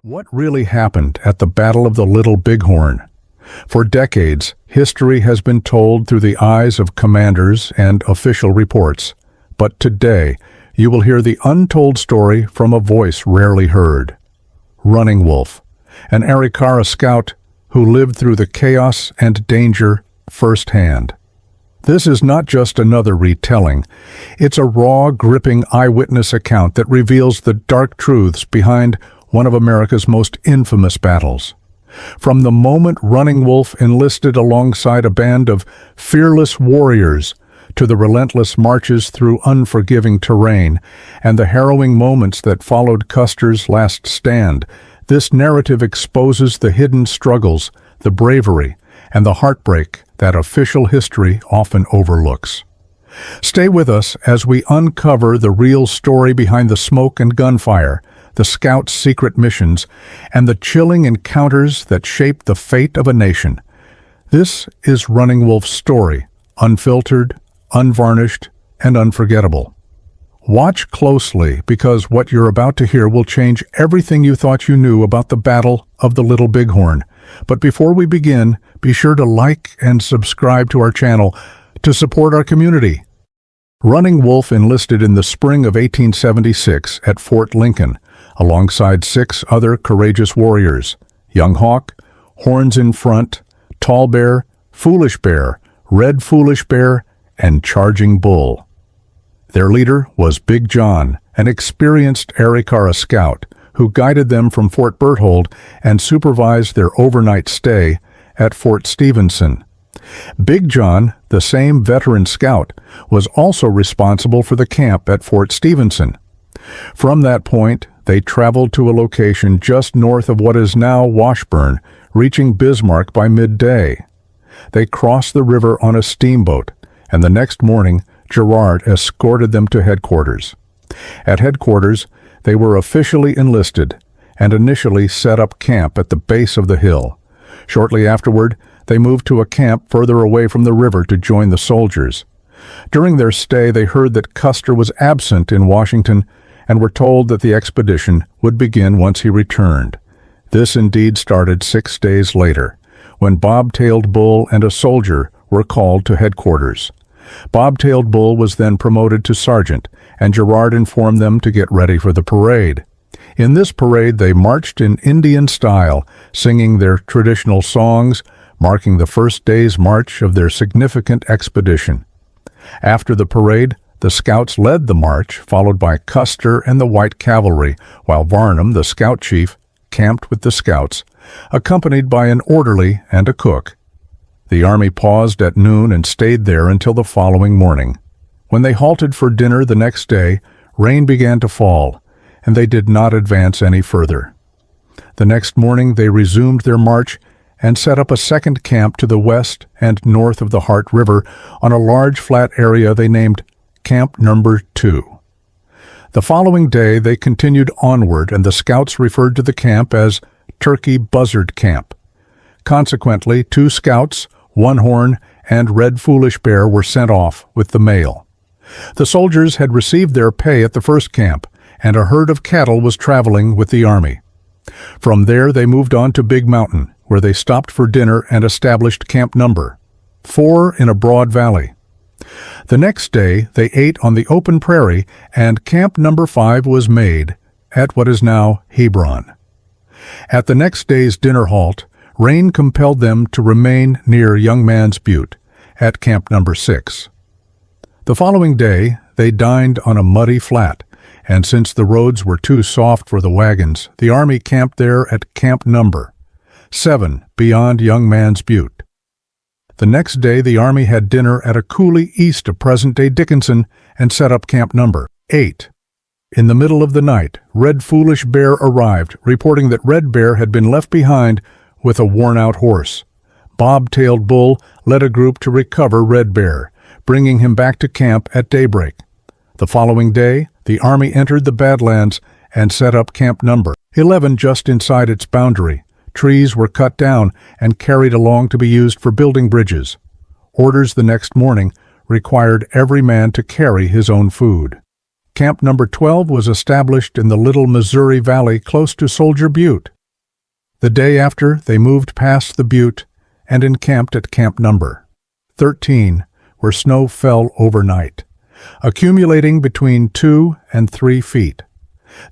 What really happened at the Battle of the Little Bighorn? For decades, history has been told through the eyes of commanders and official reports. But today, you will hear the untold story from a voice rarely heard. Running Wolf, an Arikara scout who lived through the chaos and danger firsthand. This is not just another retelling. It's a raw, gripping eyewitness account that reveals the dark truths behind one of America's most infamous battles. From the moment Running Wolf enlisted alongside a band of fearless warriors, to the relentless marches through unforgiving terrain, and the harrowing moments that followed Custer's last stand, this narrative exposes the hidden struggles, the bravery, and the heartbreak that official history often overlooks. Stay with us as we uncover the real story behind the smoke and gunfire, the scouts' secret missions, and the chilling encounters that shaped the fate of a nation. This is Running Wolf's story, unfiltered, unvarnished, and unforgettable. Watch closely, because what you're about to hear will change everything you thought you knew about the Battle of the Little Bighorn. But before we begin, be sure to like and subscribe to our channel to support our community. Running Wolf enlisted in the spring of 1876 at Fort Lincoln, alongside 6 other courageous warriors: Young Hawk, Horns in Front, Tall Bear, Foolish Bear, Red Foolish Bear, and Charging Bull. Their leader was Big John, an experienced Arikara scout who guided them from Fort Berthold and supervised their overnight stay at Fort Stevenson. Big John, the same veteran scout, was also responsible for the camp at Fort Stevenson. From that point, they traveled to a location just north of what is now Washburn, reaching Bismarck by midday. They crossed the river on a steamboat, and the next morning, Gerard escorted them to headquarters. At headquarters, they were officially enlisted and initially set up camp at the base of the hill. Shortly afterward, they moved to a camp further away from the river to join the soldiers. During their stay, they heard that Custer was absent in Washington and were told that the expedition would begin once he returned. This indeed started 6 days later, when Bob-tailed Bull and a soldier were called to headquarters. Bob-tailed Bull was then promoted to sergeant, and Gerard informed them to get ready for the parade. In this parade, they marched in Indian style, singing their traditional songs, marking the first day's march of their significant expedition. After the parade, the scouts led the march, followed by Custer and the White Cavalry, while Varnum, the scout chief, camped with the scouts, accompanied by an orderly and a cook. The army paused at noon and stayed there until the following morning. When they halted for dinner the next day, rain began to fall, and they did not advance any further. The next morning they resumed their march and set up a second camp to the west and north of the Heart River on a large flat area they named Camp Number 2. The following day they continued onward, and the scouts referred to the camp as Turkey Buzzard Camp. Consequently, 2 scouts, 1 Horn, and Red Foolish Bear were sent off with the mail. The soldiers had received their pay at the first camp, and a herd of cattle was traveling with the army. From there they moved on to Big Mountain, where they stopped for dinner and established Camp Number 4 in a broad valley. The next day they ate on the open prairie, and Camp Number 5 was made at what is now Hebron. At the next day's dinner halt, rain compelled them to remain near Young Man's Butte at Camp Number 6. The following day, they dined on a muddy flat, and since the roads were too soft for the wagons, the army camped there at Camp Number 7 beyond Young Man's Butte. The next day, the army had dinner at a coulee east of present-day Dickinson and set up Camp Number 8. In the middle of the night, Red Foolish Bear arrived, reporting that Red Bear had been left behind with a worn-out horse. Bob-tailed Bull led a group to recover Red Bear, bringing him back to camp at daybreak. The following day, the army entered the Badlands and set up Camp Number 11 just inside its boundary. Trees were cut down and carried along to be used for building bridges. Orders the next morning required every man to carry his own food. Camp Number 12 was established in the Little Missouri Valley close to Soldier Butte. The day after, they moved past the butte and encamped at Camp Number 13, where snow fell overnight, accumulating between 2 and 3 feet.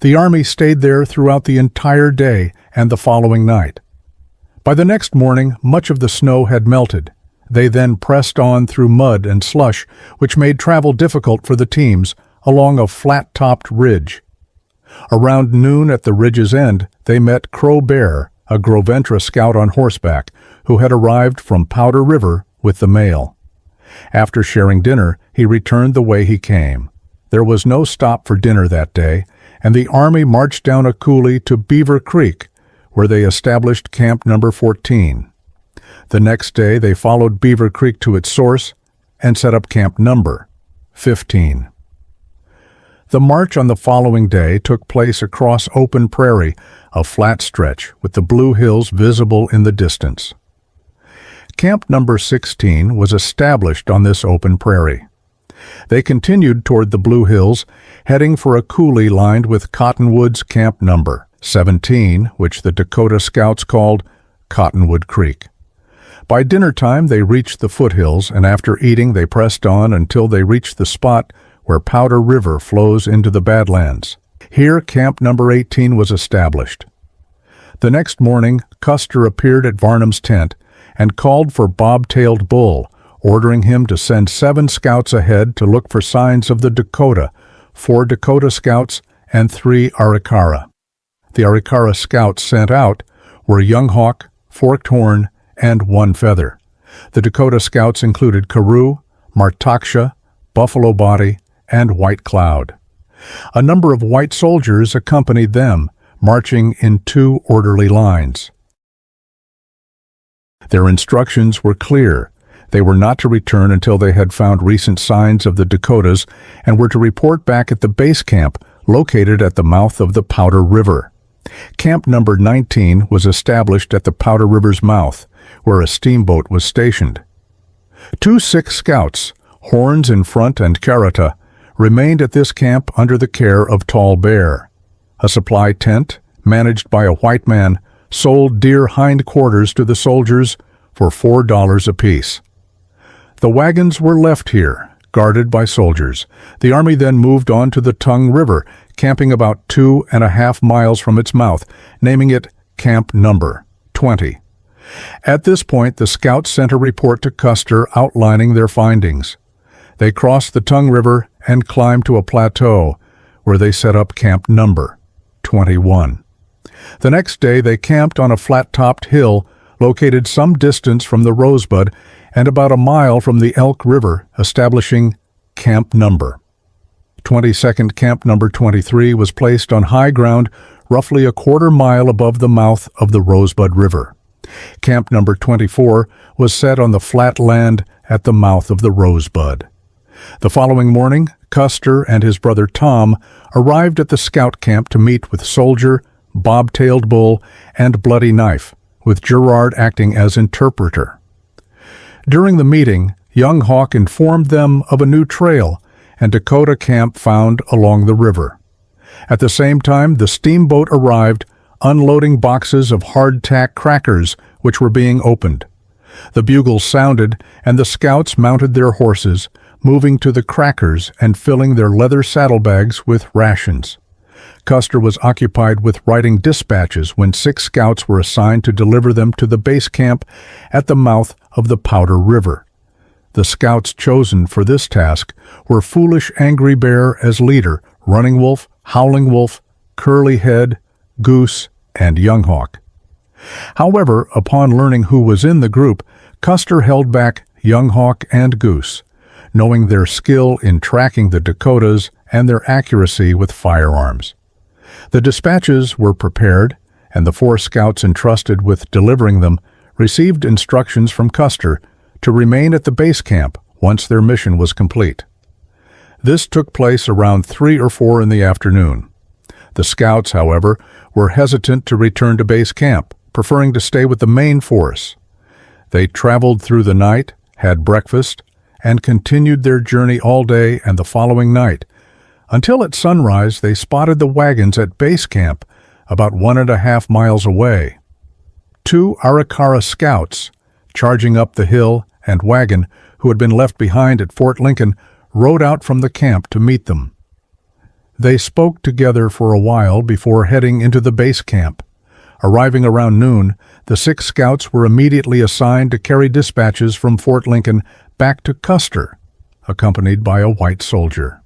The Army stayed there throughout the entire day and the following night. By the next morning, much of the snow had melted. They then pressed on through mud and slush, which made travel difficult for the teams, along a flat-topped ridge. Around noon at the ridge's end, they met Crow Bear, a Groventra scout on horseback, who had arrived from Powder River with the mail. After sharing dinner, he returned the way he came. There was no stop for dinner that day, and the Army marched down a coulee to Beaver Creek, where they established Camp Number 14. The next day, they followed Beaver Creek to its source and set up Camp Number 15. The march on the following day took place across open prairie, a flat stretch with the Blue Hills visible in the distance. Camp Number 16 was established on this open prairie. They continued toward the Blue Hills, heading for a coulee lined with Cottonwood's Camp Number 17, which the Dakota Scouts called Cottonwood Creek. By dinner time, they reached the foothills, and after eating, they pressed on until they reached the spot where Powder River flows into the Badlands. Here, Camp Number 18 was established. The next morning, Custer appeared at Varnum's tent and called for Bob-tailed Bull, ordering him to send 7 scouts ahead to look for signs of the Dakota, 4 Dakota scouts, and 3 Arikara. The Arikara scouts sent out were Young Hawk, Forked Horn, and One Feather. The Dakota scouts included Carew, Martaksha, Buffalo Body, and White Cloud. A number of white soldiers accompanied them, marching in 2 orderly lines. Their instructions were clear. They were not to return until they had found recent signs of the Dakotas and were to report back at the base camp located at the mouth of the Powder River. Camp Number 19 was established at the Powder River's mouth, where a steamboat was stationed. 2 sick scouts, Horns in front and Carata, remained at this camp under the care of Tall Bear. A supply tent, managed by a white man, sold deer hindquarters to the soldiers for $4 apiece. The wagons were left here, guarded by soldiers. The Army then moved on to the Tongue River, camping about 2.5 miles from its mouth, naming it Camp Number 20. At this point, the scouts sent a report to Custer outlining their findings. They crossed the Tongue River and climbed to a plateau, where they set up Camp Number 21. The next day, they camped on a flat-topped hill located some distance from the Rosebud and about a mile from the Elk River, establishing Camp Number 22nd. Camp Number 23 was placed on high ground roughly a quarter mile above the mouth of the Rosebud River. Camp Number 24 was set on the flat land at the mouth of the Rosebud. The following morning, Custer and his brother Tom arrived at the scout camp to meet with Soldier, Bob-tailed Bull, and Bloody Knife, with Gerard acting as interpreter. During the meeting, Young Hawk informed them of a new trail and Dakota camp found along the river. At the same time, the steamboat arrived, unloading boxes of hardtack crackers which were being opened. The bugles sounded, and the scouts mounted their horses, moving to the crackers and filling their leather saddlebags with rations. Custer was occupied with writing dispatches when 6 scouts were assigned to deliver them to the base camp at the mouth of the Powder River. The scouts chosen for this task were Foolish Angry Bear as leader, Running Wolf, Howling Wolf, Curly Head, Goose, and Young Hawk. However, upon learning who was in the group, Custer held back Young Hawk and Goose, knowing their skill in tracking the Dakotas and their accuracy with firearms. The dispatches were prepared, and the 4 scouts entrusted with delivering them received instructions from Custer to remain at the base camp once their mission was complete. This took place around 3 or 4 in the afternoon. The scouts, however, were hesitant to return to base camp, preferring to stay with the main force. They traveled through the night, had breakfast, and continued their journey all day and the following night, until at sunrise they spotted the wagons at base camp about 1.5 miles away. 2 Arikara scouts, charging up the hill, and wagon, who had been left behind at Fort Lincoln, rode out from the camp to meet them. They spoke together for a while before heading into the base camp. Arriving around noon, the 6 scouts were immediately assigned to carry dispatches from Fort Lincoln back to Custer, accompanied by a white soldier.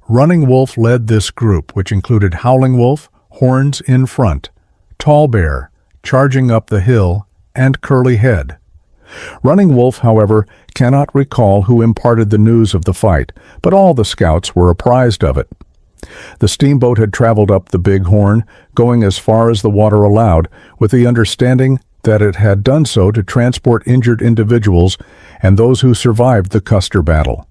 Running Wolf led this group, which included Howling Wolf, horns in front, Tall Bear, charging up the hill, and Curly Head. Running Wolf, however, cannot recall who imparted the news of the fight, but all the scouts were apprised of it. The steamboat had traveled up the Bighorn, going as far as the water allowed, with the understanding that it had done so to transport injured individuals and those who survived the Custer battle.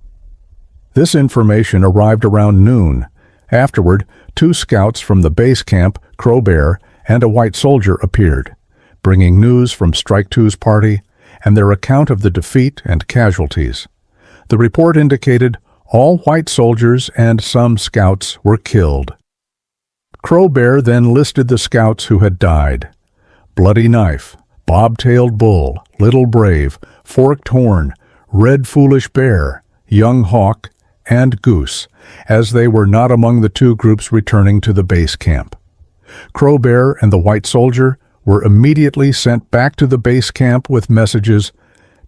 This information arrived around noon. Afterward, 2 scouts from the base camp, Crow Bear, and a white soldier appeared, bringing news from Strike Two's party and their account of the defeat and casualties. The report indicated all white soldiers and some scouts were killed. Crow Bear then listed the scouts who had died: Bloody Knife, Bob-tailed Bull, Little Brave, Forked Horn, Red Foolish Bear, Young Hawk, and Goose, as they were not among the 2 groups returning to the base camp. Crow Bear and the white soldier were immediately sent back to the base camp with messages.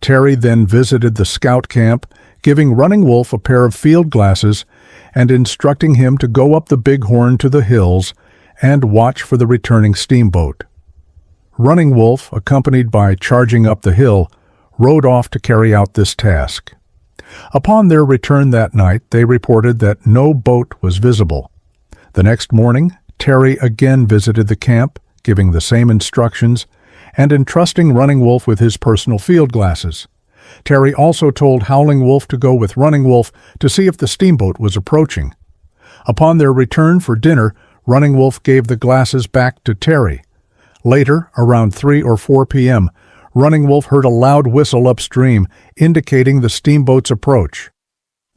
Terry then visited the scout camp, giving Running Wolf a pair of field glasses and instructing him to go up the Bighorn to the hills and watch for the returning steamboat. Running Wolf, accompanied by Charging Up the Hill, rode off to carry out this task. Upon their return that night, they reported that no boat was visible. The next morning, Terry again visited the camp, giving the same instructions and entrusting Running Wolf with his personal field glasses. Terry also told Howling Wolf to go with Running Wolf to see if the steamboat was approaching. Upon their return for dinner, Running Wolf gave the glasses back to Terry. Later, around 3 or 4 p.m., Running Wolf heard a loud whistle upstream, indicating the steamboat's approach.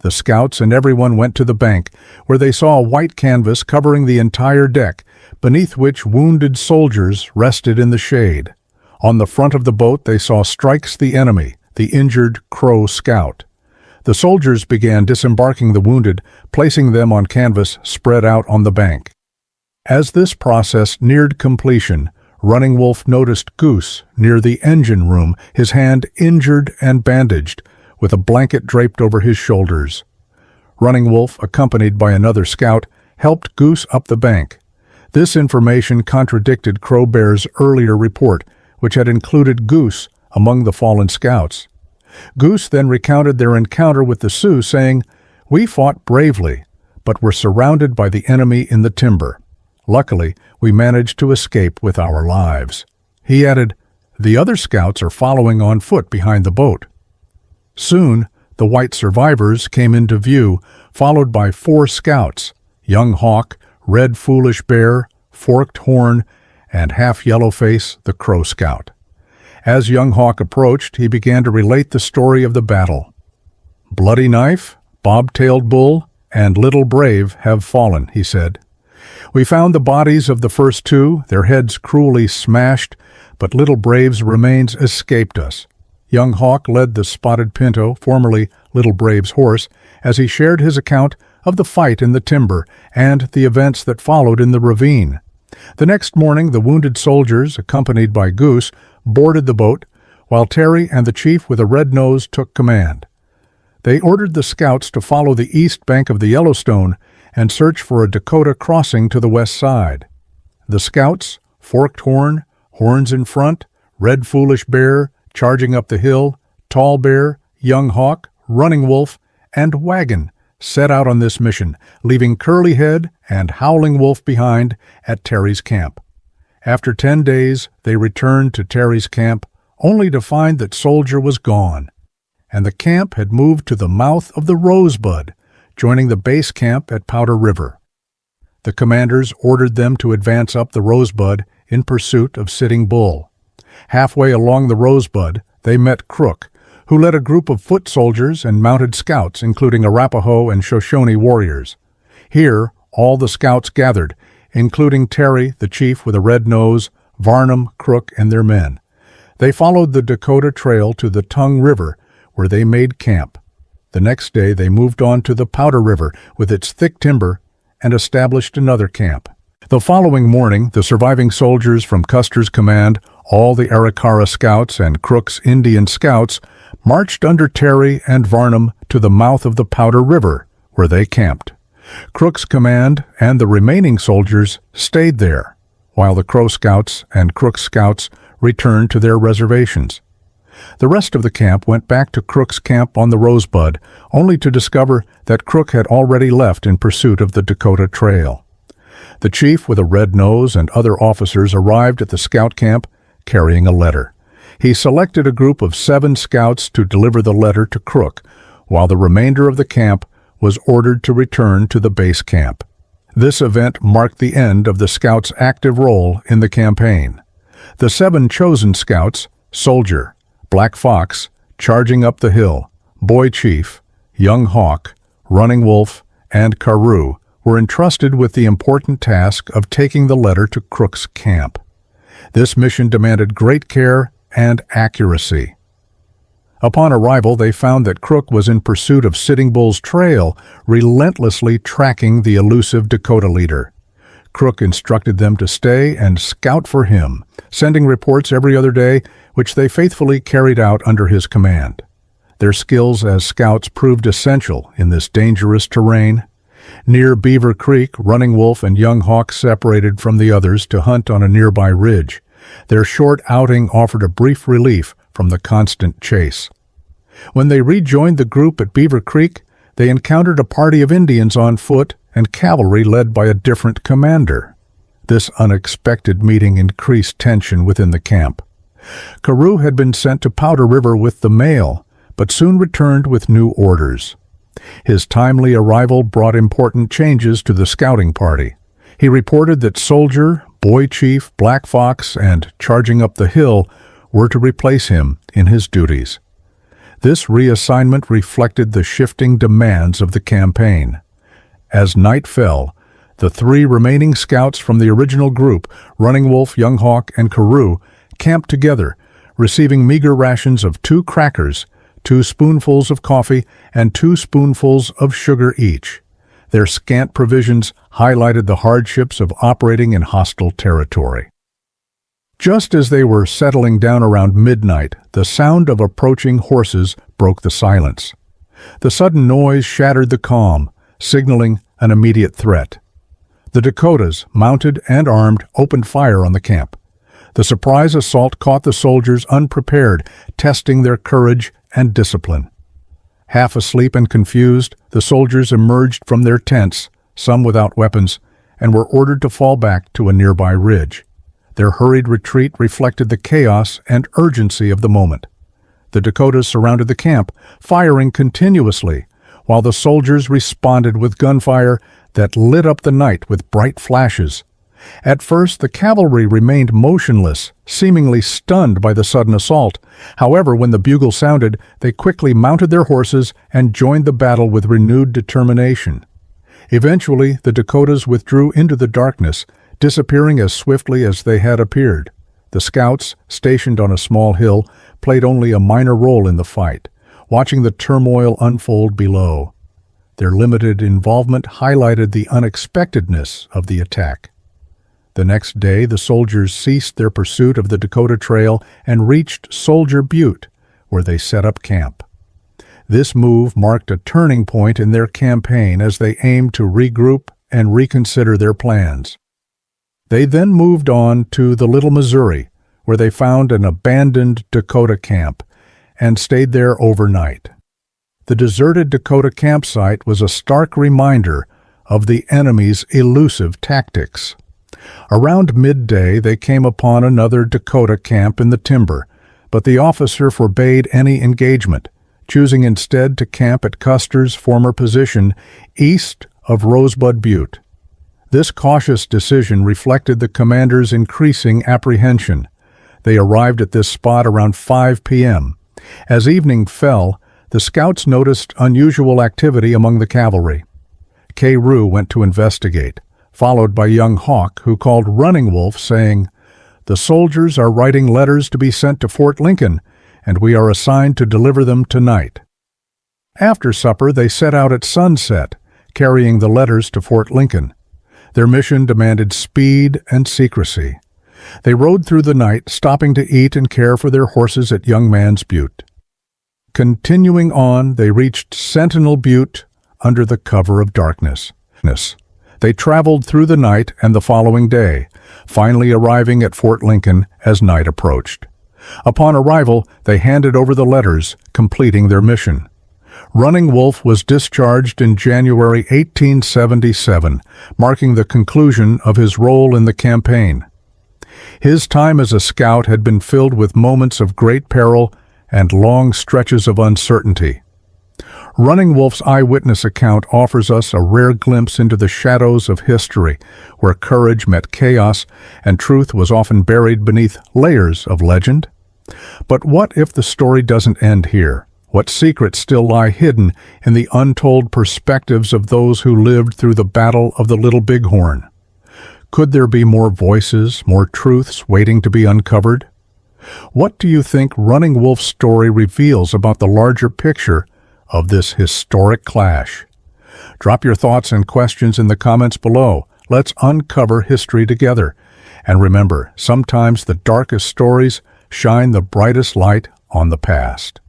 The scouts and everyone went to the bank, where they saw a white canvas covering the entire deck, beneath which wounded soldiers rested in the shade. On the front of the boat they saw Strikes the enemy, the injured Crow scout. The soldiers began disembarking the wounded, placing them on canvas spread out on the bank. As this process neared completion, Running Wolf noticed Goose near the engine room, his hand injured and bandaged, with a blanket draped over his shoulders. Running Wolf, accompanied by another scout, helped Goose up the bank. This information contradicted Crow Bear's earlier report, which had included Goose among the fallen scouts. Goose then recounted their encounter with the Sioux, saying, "We fought bravely, but were surrounded by the enemy in the timber. Luckily, we managed to escape with our lives." He added, "The other scouts are following on foot behind the boat." Soon, the white survivors came into view, followed by 4 scouts: Young Hawk, Red Foolish Bear, Forked Horn, and Half Yellowface, the Crow Scout. As Young Hawk approached, he began to relate the story of the battle. "Bloody Knife, Bob-tailed Bull, and Little Brave have fallen," he said. "We found the bodies of the first 2, their heads cruelly smashed, but Little Brave's remains escaped us." Young Hawk led the Spotted Pinto, formerly Little Brave's horse, as he shared his account of the fight in the timber and the events that followed in the ravine. The next morning, the wounded soldiers, accompanied by Goose, boarded the boat, while Terry and the chief with a red nose took command. They ordered the scouts to follow the east bank of the Yellowstone and search for a Dakota crossing to the west side. The scouts, Forked Horn, Horns in Front, Red Foolish Bear, Charging Up the Hill, Tall Bear, Young Hawk, Running Wolf, and Wagon, set out on this mission, leaving Curly Head and Howling Wolf behind at Terry's camp. After 10 days, they returned to Terry's camp, only to find that Soldier was gone, and the camp had moved to the mouth of the Rosebud, joining the base camp at Powder River. The commanders ordered them to advance up the Rosebud in pursuit of Sitting Bull. Halfway along the Rosebud, they met Crook, who led a group of foot soldiers and mounted scouts, including Arapaho and Shoshone warriors. Here, all the scouts gathered, including Terry, the chief with a red nose, Varnum, Crook, and their men. They followed the Dakota Trail to the Tongue River, where they made camp. The next day they moved on to the Powder River with its thick timber and established another camp. The following morning, the surviving soldiers from Custer's command, all the Arikara scouts and Crook's Indian scouts, marched under Terry and Varnum to the mouth of the Powder River, where they camped. Crook's command and the remaining soldiers stayed there, while the Crow scouts and Crook's scouts returned to their reservations. The rest of the camp went back to Crook's camp on the Rosebud, only to discover that Crook had already left in pursuit of the Dakota Trail. The chief with a red nose and other officers arrived at the scout camp carrying a letter. He selected a group of 7 scouts to deliver the letter to Crook, while the remainder of the camp was ordered to return to the base camp. This event marked the end of the scouts' active role in the campaign. The 7 chosen scouts, Soldier, Black Fox, Charging Up the Hill, Boy Chief, Young Hawk, Running Wolf, and Karoo, were entrusted with the important task of taking the letter to Crook's camp. This mission demanded great care and accuracy. Upon arrival, they found that Crook was in pursuit of Sitting Bull's trail, relentlessly tracking the elusive Dakota leader. Crook instructed them to stay and scout for him, sending reports every other day, which they faithfully carried out under his command. Their skills as scouts proved essential in this dangerous terrain. Near Beaver Creek, Running Wolf and Young Hawk separated from the others to hunt on a nearby ridge. Their short outing offered a brief relief from the constant chase. When they rejoined the group at Beaver Creek, they encountered a party of Indians on foot and cavalry led by a different commander. This unexpected meeting increased tension within the camp. Karoo had been sent to Powder River with the mail, but soon returned with new orders. His timely arrival brought important changes to the scouting party. He reported that Soldier, Boy Chief, Black Fox, and Charging Up the Hill were to replace him in his duties. This reassignment reflected the shifting demands of the campaign. As night fell, the 3 remaining scouts from the original group, Running Wolf, Young Hawk, and Karoo, camped together, receiving meager rations of 2 crackers, 2 spoonfuls of coffee, and 2 spoonfuls of sugar each. Their scant provisions highlighted the hardships of operating in hostile territory. Just as they were settling down around midnight, the sound of approaching horses broke the silence. The sudden noise shattered the calm, signaling an immediate threat. The Dakotas, mounted and armed, opened fire on the camp. The surprise assault caught the soldiers unprepared, testing their courage and discipline. Half asleep and confused, the soldiers emerged from their tents, some without weapons, and were ordered to fall back to a nearby ridge. Their hurried retreat reflected the chaos and urgency of the moment. The Dakotas surrounded the camp, firing continuously, while the soldiers responded with gunfire that lit up the night with bright flashes. At first, the cavalry remained motionless, seemingly stunned by the sudden assault. However, when the bugle sounded, they quickly mounted their horses and joined the battle with renewed determination. Eventually, the Dakotas withdrew into the darkness, disappearing as swiftly as they had appeared. The scouts, stationed on a small hill, played only a minor role in the fight, watching the turmoil unfold below. Their limited involvement highlighted the unexpectedness of the attack. The next day, the soldiers ceased their pursuit of the Dakota Trail and reached Soldier Butte, where they set up camp. This move marked a turning point in their campaign as they aimed to regroup and reconsider their plans. They then moved on to the Little Missouri, where they found an abandoned Dakota camp and stayed there overnight. The deserted Dakota campsite was a stark reminder of the enemy's elusive tactics. Around midday, they came upon another Dakota camp in the timber, but the officer forbade any engagement, choosing instead to camp at Custer's former position east of Rosebud Butte. This cautious decision reflected the commander's increasing apprehension. They arrived at this spot around 5 p.m. As evening fell, the scouts noticed unusual activity among the cavalry. Karoo went to investigate, followed by Young Hawk, who called Running Wolf, saying, The soldiers are writing letters to be sent to Fort Lincoln, and we are assigned to deliver them tonight. After supper, they set out at sunset, carrying the letters to Fort Lincoln. Their mission demanded speed and secrecy. They rode through the night, stopping to eat and care for their horses at Young Man's Butte. Continuing on, they reached Sentinel Butte under the cover of darkness. They traveled through the night and the following day, finally arriving at Fort Lincoln as night approached. Upon arrival, they handed over the letters, completing their mission. Running Wolf was discharged in January 1877, marking the conclusion of his role in the campaign. His time as a scout had been filled with moments of great peril and long stretches of uncertainty. Running Wolf's eyewitness account offers us a rare glimpse into the shadows of history, where courage met chaos and truth was often buried beneath layers of legend. But what if the story doesn't end here? What secrets still lie hidden in the untold perspectives of those who lived through the Battle of the Little Bighorn? Could there be more voices, more truths waiting to be uncovered? What do you think Running Wolf's story reveals about the larger picture of this historic clash? Drop your thoughts and questions in the comments below. Let's uncover history together. And remember, sometimes the darkest stories shine the brightest light on the past.